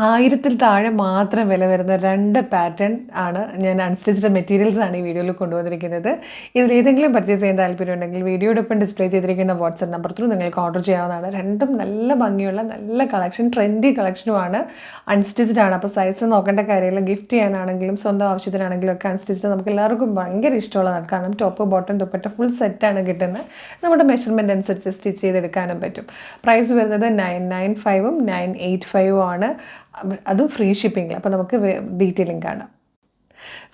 1000-ൽ താഴെ മാത്രം വില വരുന്ന 2 പാറ്റേൺ ആണ് ഞാൻ അൺസ്റ്റിച്ച്ഡ് മെറ്റീരിയൽസ് ആണ് ഈ വീഡിയോയിൽ കൊണ്ടുവന്നിരിക്കുന്നത്. ഇതിലേതെങ്കിലും പർച്ചേസ് ചെയ്യാൻ താല്പര്യമുണ്ടെങ്കിൽ വീഡിയോടൊപ്പം ഡിസ്പ്ലേ ചെയ്തിരിക്കുന്ന വാട്സ്ആപ്പ് നമ്പർ ത്രൂ നിങ്ങൾക്ക് ഓർഡർ ചെയ്യാവുന്നതാണ്. രണ്ടും നല്ല ഭംഗിയുള്ള നല്ല കളക്ഷൻ, ട്രെൻഡി കളക്ഷനുമാണ്. അൺസ്റ്റിച്ച്ഡ് ആണ്. അപ്പോൾ സൈസ് നോക്കേണ്ട കാര്യമില്ല. ഗിഫ്റ്റ് ചെയ്യാനാണെങ്കിലും സ്വന്തം ആവശ്യത്തിനാണെങ്കിലും ഒക്കെ അൺസ്റ്റിച്ച്ഡ് നമുക്ക് എല്ലാവർക്കും ഭയങ്കര ഇഷ്ടമുള്ളതാണ്. കാരണം ടോപ്പ് ബോട്ടം ദുപ്പട്ട ഫുൾ സെറ്റാണ് കിട്ടുന്നത്. നമ്മുടെ മെഷർമെൻറ്റ് അനുസരിച്ച് സ്റ്റിച്ച് ചെയ്തെടുക്കാനും പറ്റും. പ്രൈസ് വരുന്നത് 995-ഉം 985-ഉം ആണ്. അതും ഫ്രീ ഷിപ്പിംഗ്. അപ്പോൾ നമുക്ക് ഡീറ്റെയിലിംഗ് കാണാം.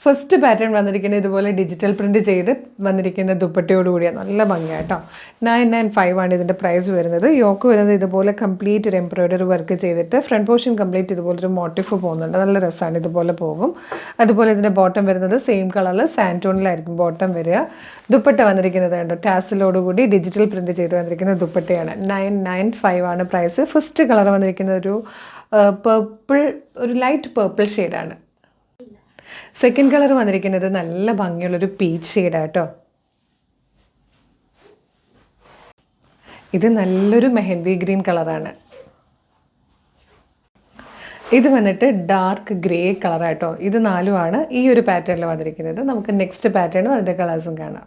ഫസ്റ്റ് പാറ്റേൺ വന്നിരിക്കുന്നത് ഇതുപോലെ ഡിജിറ്റൽ പ്രിൻറ്റ് ചെയ്ത് വന്നിരിക്കുന്ന ദുപ്പട്ടയോടുകൂടിയാണ്. നല്ല ഭംഗിയാണ് കേട്ടോ. 995 ആണ് ഇതിൻ്റെ പ്രൈസ് വരുന്നത്. യോക്ക് വരുന്നത് ഇതുപോലെ കംപ്ലീറ്റ് ഒരു എംബ്രോയ്ഡറി വർക്ക് ചെയ്തിട്ട് ഫ്രണ്ട് പോർഷൻ കംപ്ലീറ്റ് ഇതുപോലൊരു മോട്ടീഫ് പോകുന്നുണ്ട്. നല്ല രസമാണ്, ഇതുപോലെ പോകും. അതുപോലെ ഇതിൻ്റെ ബോട്ടം വരുന്നത് സെയിം കളറിൽ സാൻറ്റോണിലായിരിക്കും ബോട്ടം വരിക. ദുപ്പട്ട വന്നിരിക്കുന്നത് കണ്ടോ, ടാസിലോടുകൂടി ഡിജിറ്റൽ പ്രിൻറ്റ് ചെയ്ത് വന്നിരിക്കുന്ന ദുപ്പട്ടയാണ്. 995 ആണ് പ്രൈസ്. ഫസ്റ്റ് കളർ വന്നിരിക്കുന്നത് ഒരു പേർപ്പിൾ, ഒരു ലൈറ്റ് പേർപ്പിൾ ഷെയ്ഡാണ്. സെക്കൻഡ് കളർ വന്നിരിക്കുന്നത് നല്ല ഭംഗിയുള്ളൊരു പീച്ച് ഷെയ്ഡാട്ടോ. ഇത് നല്ലൊരു മെഹന്തി ഗ്രീൻ കളറാണ്. ഇത് വന്നിട്ട് ഡാർക്ക് ഗ്രേ കളറാട്ടോ. ഇത് 4ആണ് ഈ ഒരു പാറ്റേണിൽ വന്നിരിക്കുന്നത്. നമുക്ക് നെക്സ്റ്റ് പാറ്റേണും അതിൻ്റെ കളേഴ്സും കാണാം.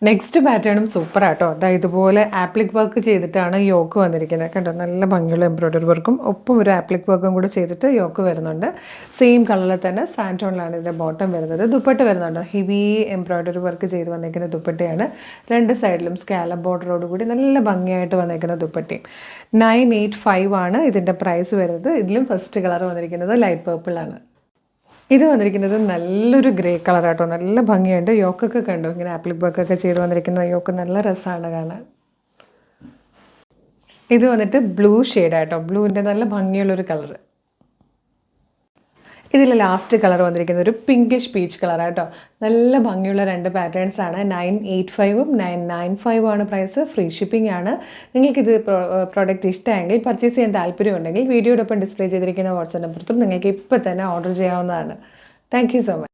നെക്സ്റ്റ് പാറ്റേണും സൂപ്പറാട്ടോ. അതായത് ഇതുപോലെ ആപ്ലിക് വർക്ക് ചെയ്തിട്ടാണ് യോക്ക് വന്നിരിക്കുന്നത്. കണ്ടോ, നല്ല ഭംഗിയുള്ള എംബ്രോയ്ഡറി വർക്കും ഒപ്പം ഒരു ആപ്ലിക് വർക്കും കൂടി ചെയ്തിട്ട് യോക്ക് വരുന്നുണ്ട്. സെയിം കളറിൽ തന്നെ സാൻറ്റോണിലാണ് ഇതിൻ്റെ ബോട്ടം വരുന്നത്. ദുപ്പട്ട വരുന്നുണ്ട്, ഹെവി എംബ്രോയ്ഡറി വർക്ക് ചെയ്ത് വന്നിരിക്കുന്ന ദുപ്പട്ടയാണ്. രണ്ട് സൈഡിലും സ്കാലപ്പ് ബോർഡറോടുകൂടി നല്ല ഭംഗിയായിട്ട് വന്നിരിക്കുന്ന ദുപ്പട്ടയും. 985 ആണ് ഇതിൻ്റെ പ്രൈസ് വരുന്നത്. ഇതിലും ഫസ്റ്റ് കളർ വന്നിരിക്കുന്നത് ലൈറ്റ് പേർപ്പിളാണ്. ഇത് വന്നിരിക്കുന്നത് നല്ലൊരു ഗ്രേ കളറാട്ടോ. നല്ല ഭംഗിയുണ്ട്. യോക്കൊക്കെ കണ്ടോ, ഇങ്ങനെ ആപ്ലിക് വർക്കൊക്കെ ചെയ്ത് വന്നിരിക്കുന്ന യോക്ക് നല്ല രസമാണ് കാണാൻ. ഇത് വന്നിട്ട് ബ്ലൂ ഷെയ്ഡാട്ടോ. ബ്ലൂവിൻ്റെ നല്ല ഭംഗിയുള്ളൊരു കളറ്. ഇതിൽ ലാസ്റ്റ് കളർ വന്നിരിക്കുന്നത് ഒരു പിങ്കിഷ് പീച്ച് കളറാട്ടോ. നല്ല ഭംഗിയുള്ള 2 പാറ്റേൺസ് ആണ്. 985-ഉം 995 ആണ് പ്രൈസ്. ഫ്രീ ഷിപ്പിംഗ് ആണ്. നിങ്ങൾക്കിത് പ്രോഡക്റ്റ് ഇഷ്ടമെങ്കിൽ പർച്ചേസ് ചെയ്യാൻ താല്പര്യമുണ്ടെങ്കിൽ വീഡിയോടൊപ്പം ഡിസ്പ്ലേ ചെയ്തിരിക്കുന്ന വാട്സ്ആപ്പ് നമ്പറിൽ നിങ്ങൾക്ക് ഇപ്പോൾ തന്നെ ഓർഡർ ചെയ്യാവുന്നതാണ്. Thank you so much.